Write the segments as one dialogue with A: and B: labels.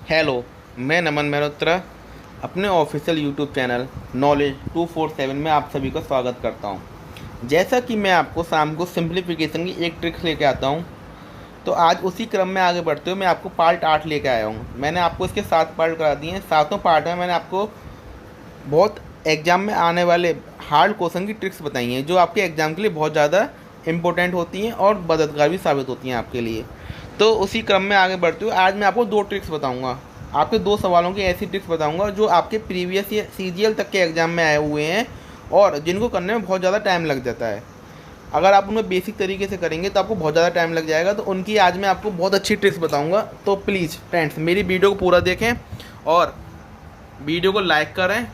A: Hello, मैं नमन मेहरोत्रा अपने official YouTube channel knowledge 247 में आप सभी का स्वागत करता हूं। जैसा कि मैं आपको शाम को सिंप्लीफिकेशन की एक ट्रिक लेके आता हूं, तो आज उसी क्रम में आगे बढ़ते हुए मैं आपको पार्ट 8 लेके आया हूं। मैंने आपको इसके 7 पार्ट करा दिए हैं। सातों पार्ट में मैंने आपको बहुत एग्ज़ाम में आने वाले हार्ड क्वेश्चन की ट्रिक्स बताई हैं, जो आपके एग्ज़ाम के लिए बहुत ज़्यादा इंपॉर्टेंट होती हैं और मददगार भी साबित होती हैं आपके लिए। तो उसी क्रम में आगे बढ़ते हुए आज मैं आपको 2 ट्रिक्स बताऊंगा। आपके 2 सवालों की ऐसी ट्रिक्स बताऊंगा जो आपके प्रीवियस या सीजीएल तक के एग्ज़ाम में आए हुए हैं और जिनको करने में बहुत ज़्यादा टाइम लग जाता है। अगर आप उनमें बेसिक तरीके से करेंगे तो आपको बहुत ज़्यादा टाइम लग जाएगा, तो उनकी आज मैं आपको बहुत अच्छी ट्रिक्स बताऊंगा। तो प्लीज़ फ्रेंड्स, मेरी वीडियो को पूरा देखें और वीडियो को लाइक करें,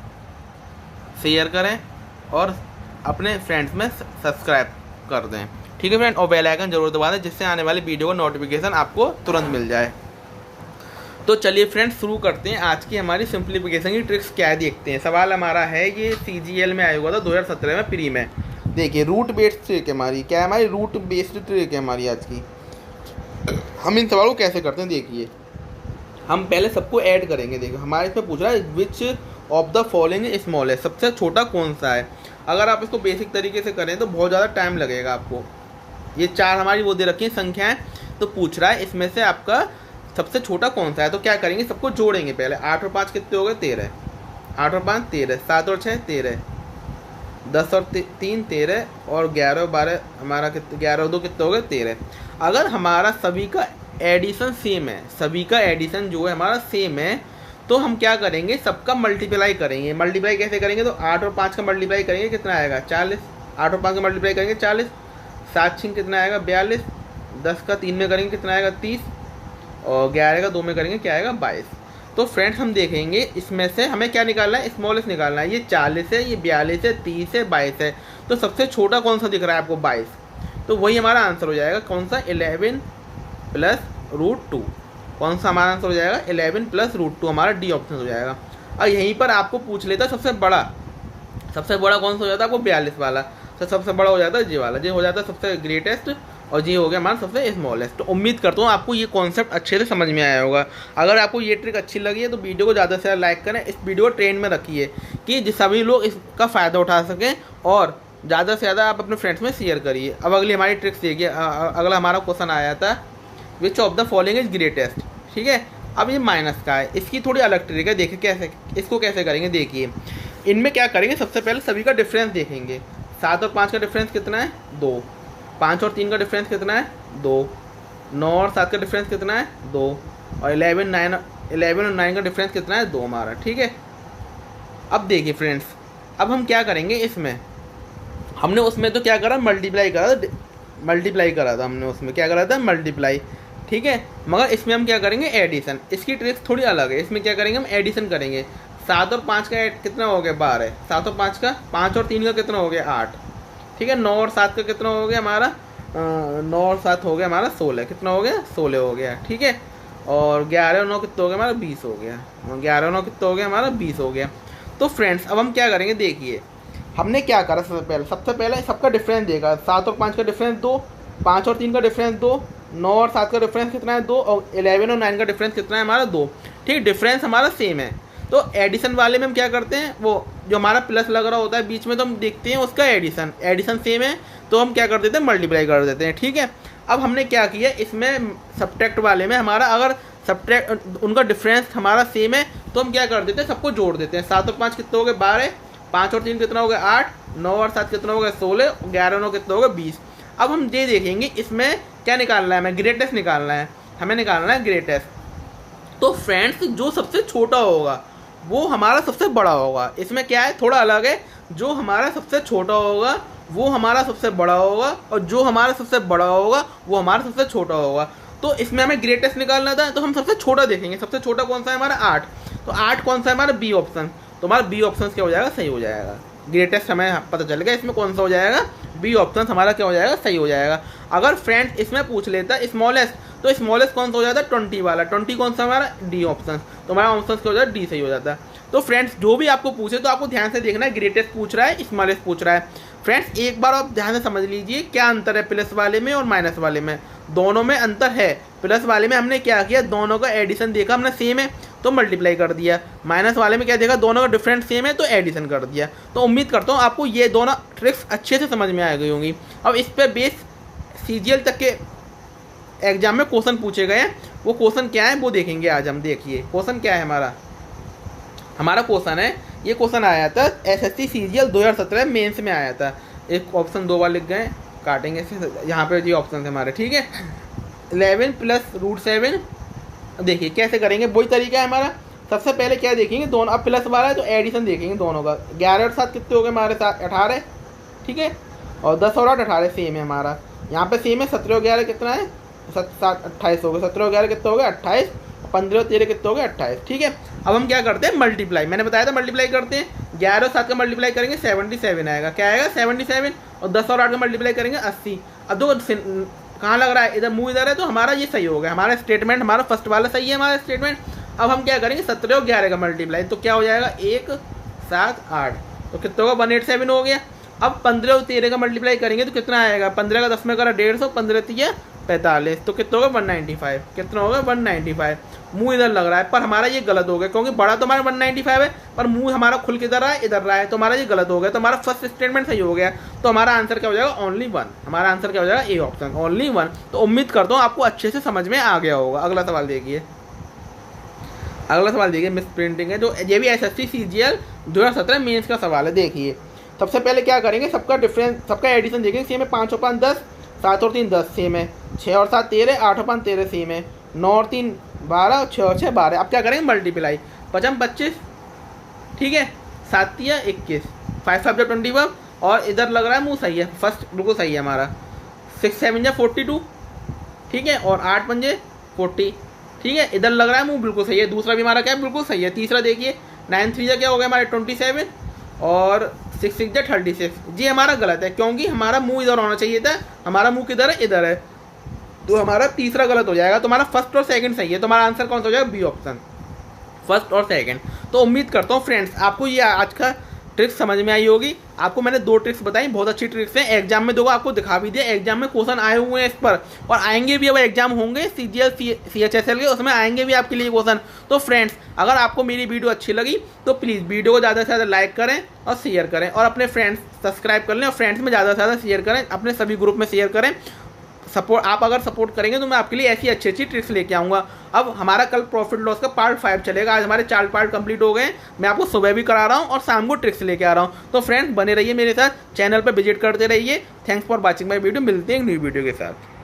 A: शेयर करें और अपने फ्रेंड्स में सब्सक्राइब कर दें। ठीक है फ्रेंड, और बेल आइकन जरूर दबा दें जिससे आने वाली वीडियो का नोटिफिकेशन आपको तुरंत मिल जाए। तो चलिए फ्रेंड्स, शुरू करते हैं। आज की हमारी सिंप्लीफिकेशन की ट्रिक्स क्या है देखते हैं। सवाल हमारा है, ये सीजीएल में आया हुआ था 2017 में प्री में। देखिए, रूट बेस्ड ट्रिक है हमारी। क्या है हमारी? रूट बेस्ड ट्रिक है हमारी आज की। हम इन सवालों को कैसे करते हैं देखिए। हम पहले सबको ऐड करेंगे। देखो, हमारे इसमें पूछ रहा है which of the following small है, सबसे छोटा कौन सा है। अगर आप इसको बेसिक तरीके से करें तो बहुत ज़्यादा टाइम लगेगा आपको। ये 4 हमारी वो दे रखी हैं संख्याएं, तो पूछ रहा है इसमें से आपका सबसे छोटा कौन सा है। तो क्या करेंगे, सबको जोड़ेंगे पहले। 8 और 5 कितने हो गए? 13। 8 और 5 13, 7 और 6 13, 10 और 3 13 और 11 और 12 हमारा कितने? 11 और 2 कितने हो गए? 13। अगर हमारा सभी का एडिशन सेम है, सभी का एडिशन जो है हमारा सेम है, तो हम क्या करेंगे, सबका मल्टीप्लाई करेंगे। मल्टीप्लाई कैसे करेंगे? तो 8 और 5 का मल्टीप्लाई करेंगे, कितना आएगा? 40। 8 और 5 का मल्टीप्लाई करेंगे 40, 7 6 कितना आएगा? 42, 10 का 3 में करेंगे कितना आएगा? 30, और 11 का 2 में करेंगे क्या आएगा? 22। तो फ्रेंड्स, हम देखेंगे इसमें से हमें क्या निकालना है? स्मॉलेस्ट निकालना है। ये 40 है, ये 42 है, 30 है, 22 है। तो सबसे छोटा कौन सा दिख रहा है आपको? 22। तो वही हमारा आंसर हो जाएगा। कौन सा? 11 प्लस रूट 2। कौन सा हमारा आंसर हो जाएगा? 11 प्लस रूट 2 हमारा डी ऑप्शन हो जाएगा। और यहीं पर आपको पूछ लेता सबसे बड़ा। सबसे बड़ा कौन सा हो जाता है आपको? 42 वाला। तो सबसे बड़ा हो जाता है जी वाला। जी हो जाता है सबसे ग्रेटेस्ट, और जी हो गया हमारा सबसे स्मॉलेस्ट। तो उम्मीद करता हूँ आपको ये कॉन्सेप्ट अच्छे से समझ में आया होगा। अगर आपको ये ट्रिक अच्छी लगी है तो वीडियो को ज़्यादा से ज़्यादा लाइक करें, इस वीडियो को ट्रेंड में रखिए कि सभी लोग इसका फ़ायदा उठा सकें, और ज़्यादा से ज़्यादा आप अपने फ्रेंड्स में शेयर करिए। अब अगली हमारी ट्रिक्स देखिए। अगला हमारा क्वेश्चन आया था, which of the following is greatest. ठीक है, अब ये माइनस का है, इसकी थोड़ी अलग ट्रिक है। देखिए कैसे, इसको कैसे करेंगे देखिए। इनमें क्या करेंगे, सबसे पहले सभी का डिफरेंस देखेंगे। 7 और 5 का डिफरेंस कितना है? 2। 5 और 3 का डिफरेंस कितना है? 2। 9 और 7 का डिफरेंस कितना है? 2। और 11 और 9 का डिफरेंस कितना है? 2 हमारा। ठीक है, अब देखिए फ्रेंड्स, अब हम क्या करेंगे इसमें। हमने उसमें तो क्या करा, मल्टीप्लाई करा था। मल्टीप्लाई करा था हमने, उसमें क्या करा था? मल्टीप्लाई। ठीक है, मगर इसमें हम क्या करेंगे? एडिशन। इसकी ट्रिक्स थोड़ी अलग है। इसमें क्या करेंगे हम? एडिशन करेंगे। 7 और 5 का कितना हो गया? 12। 7 और 5 का, 5 और 3 का कितना हो गया? 8। ठीक है, 9 और 7 का कितना हो गया हमारा? 9 और 7 हो गया हमारा 16। कितना हो गया? 16 हो गया। ठीक है, और 11 और 9 कितना हो गया हमारा? 20 हो गया। 11 और 9 कितना हो गया हमारा? 20 हो गया। तो फ्रेंड्स, अब हम क्या करेंगे देखिए। हमने क्या करा, सबसे पहले सबका डिफरेंस देखा। 7 और 5 का डिफरेंस 2, 5 और 3 का डिफरेंस 2, 9 और 7 का डिफरेंस कितना है? 2, और 11 और 9 का डिफरेंस कितना है हमारा? 2। ठीक, डिफरेंस हमारा सेम है। तो एडिशन वाले में हम क्या करते हैं, वो जो हमारा प्लस लग रहा होता है बीच में, तो हम देखते हैं उसका एडिशन। एडिशन सेम है तो हम क्या कर देते हैं? मल्टीप्लाई कर देते हैं। ठीक है, अब हमने क्या किया इसमें, सब्ट्रैक्ट वाले में हमारा अगर सब्ट्रैक्ट उनका डिफरेंस हमारा सेम है तो हम क्या कर देते हैं? सबको जोड़ देते हैं। 7 और 5 कितना हो गए? 12। 5 और 3 कितना हो गया? 8। 9 और 7 कितना हो गया? 16। 11 और 9 कितना हो गया? 20। अब हम ये देखेंगे इसमें क्या निकालना है हमें? ग्रेटेस्ट निकालना है। हमें निकालना है ग्रेटेस्ट। तो फ्रेंड्स, जो सबसे छोटा होगा वो हमारा सबसे बड़ा होगा। इसमें क्या है, थोड़ा अलग है। जो हमारा सबसे छोटा होगा वो हमारा सबसे बड़ा होगा, और जो हमारा सबसे बड़ा होगा वो हमारा सबसे छोटा होगा। तो इसमें हमें ग्रेटेस्ट निकालना था, तो हम सबसे छोटा देखेंगे। सबसे छोटा कौन सा है हमारा? 8। तो 8 कौन सा है हमारा? B option. तो हमारा बी ऑप्शन क्या हो जाएगा? सही हो जाएगा। ग्रेटेस्ट हमें पता चल गया इसमें कौन सा हो जाएगा? बी ऑप्शन हमारा क्या हो जाएगा? सही हो जाएगा। अगर फ्रेंड्स इसमें पूछ लेता स्मॉलेस्ट, तो स्मॉलेस्ट कौन सा हो जाता है? 20 वाला। 20 कौन सा हमारा? D option. तो हमारा ऑप्शन क्या हो जाता है? डी सही हो जाता है। तो फ्रेंड्स, जो भी आपको पूछे तो आपको ध्यान से देखना है, ग्रेटेस्ट पूछ रहा है, स्मॉलेस्ट पूछ रहा है। फ्रेंड्स एक बार आप ध्यान से समझ लीजिए क्या अंतर है प्लस वाले में और माइनस वाले में। दोनों में अंतर है। प्लस वाले में हमने क्या किया, दोनों का एडिशन देखा हमने सेम है तो मल्टीप्लाई कर दिया। माइनस वाले में क्या देखा, दोनों का डिफरेंट सेम है तो एडिशन कर दिया। तो उम्मीद करता हूँ आपको ये दोनों ट्रिक्स अच्छे से समझ में आ गई होंगी। अब इस पर बेस सीजीएल तक के एग्जाम में क्वेश्चन पूछे गए हैं, वो क्वेश्चन क्या है वो देखेंगे आज हम। देखिए क्वेश्चन क्या है हमारा क्वेश्चन है, ये क्वेश्चन आया था एसएससी सीजीएल 2017 मेंस में आया था। एक ऑप्शन 2 बार लिख गए, काटेंगे यहाँ पे जी ऑप्शन है हमारे, ठीक है। 11 + √7 देखिए कैसे करेंगे, वही तरीका है हमारा। सबसे पहले क्या देखेंगे, दोनों अब प्लस वाला है तो एडिशन देखेंगे दोनों का। 11 और 7 कितने हो गए हमारे साथ 18, ठीक है। और 10 और 8 18 सेम है हमारा, यहाँ पे सेम है। 17 और 11 कितना है, 7 7 28 हो गए। 17 और 11 कितने हो गए 28, 15 और 13 कितने हो गए 28, ठीक है। अब हम क्या करते हैं, मल्टीप्लाई, मैंने बताया था मल्टीप्लाई करते हैं। 11 और 7 का मल्टीप्लाई करेंगे 77 आएगा, क्या आएगा 77। और 10 और 8 का मल्टीप्लाई करेंगे 80। अब देखो कहाँ लग रहा है, इधर मुँह इधर है तो हमारा ये सही हो गया, हमारा स्टेटमेंट हमारा फर्स्ट वाला सही है हमारा स्टेटमेंट। अब हम क्या करेंगे 17 और 11 का मल्टीप्लाई, तो क्या हो जाएगा 1 7 8, तो कितना होगा 187 हो गया। अब 15 और 13 का मल्टीप्लाई करेंगे तो कितना आएगा, 15 का 10 में करा 150, 15 3 45, तो कितना होगा 195, कितना होगा 195। मुंह इधर लग रहा है पर हमारा ये गलत हो गया, क्योंकि बड़ा तो हमारा 195 है पर मुंह हमारा खुल के इधर रहा है इधर रहा है, तो हमारा ये गलत हो गया। तो हमारा फर्स्ट स्टेटमेंट सही हो गया, तो हमारा आंसर क्या हो जाएगा ओनली 1। हमारा आंसर क्या हो जाएगा ए ऑप्शन ओनली 1। तो उम्मीद करता हूँ आपको अच्छे से समझ में आ गया होगा। अगला सवाल देखिए, अगला सवाल देखिए मिस प्रिंटिंग है, जो ये भी एसएससी सीजीएल 2017 मेंस का सवाल है। देखिए सबसे पहले क्या करेंगे, सबका डिफरेंस सबका एडिशन देखेंगे। सेम है 5 और 5 10, 7 और 3 10 सेम है, 6 और 7 13, 8 और 5 13 सेम है, 9 और 3 12, 6 और 6 12। अब क्या करेंगे मल्टीप्लाई, 5 25, ठीक है, 7 3 21, 5 5 21। और इधर लग रहा है मुँह सही है, फर्स्ट बिल्कुल सही है हमारा। 6 7 42, ठीक है। और 8 5 40, ठीक है। इधर लग रहा है मुँह बिल्कुल सही है। दूसरा भी हमारा क्या है बिल्कुल सही है। तीसरा देखिए 9 3 क्या हो गया हमारे 27 और 6 6 36 जी हमारा गलत है, क्योंकि हमारा मुंह इधर होना चाहिए था, हमारा मुंह किधर है इधर है, तो हमारा तीसरा गलत हो जाएगा। तो हमारा फर्स्ट और सेकंड सही है, तो हमारा आंसर कौन सा हो जाएगा बी ऑप्शन, फर्स्ट और सेकंड। तो उम्मीद करता हूँ फ्रेंड्स आपको ये आज का ट्रिक्स समझ में आई होगी। आपको मैंने 2 ट्रिक्स बताई, बहुत अच्छी ट्रिक्स हैं। एग्जाम में 2 आपको दिखा भी दिया, एग्जाम में क्वेश्चन आए हुए हैं इस पर, और आएंगे भी। अब एग्जाम होंगे सीजीएल सीएचएसएल के, उसमें आएंगे भी आपके लिए क्वेश्चन। तो फ्रेंड्स अगर आपको मेरी वीडियो अच्छी लगी तो प्लीज़ वीडियो को ज़्यादा से ज़्यादा लाइक करें और शेयर करें, और अपने फ्रेंड्स सब्सक्राइब कर लें और फ्रेंड्स में ज़्यादा से ज़्यादा शेयर करें, अपने सभी ग्रुप में शेयर करें। सपोर्ट आप अगर सपोर्ट करेंगे तो मैं आपके लिए ऐसी अच्छी अच्छी ट्रिक्स लेके आऊँगा। अब हमारा कल प्रॉफिट लॉस का पार्ट 5 चलेगा। आज हमारे 4 पार्ट कंप्लीट हो गए। मैं आपको सुबह भी करा रहा हूँ और शाम को ट्रिक्स लेके आ रहा हूँ। तो फ्रेंड्स बने रहिए मेरे साथ, चैनल पर विजिट करते रहिए। Thanks for watching my video. मिलते हैं एक न्यू वीडियो के साथ।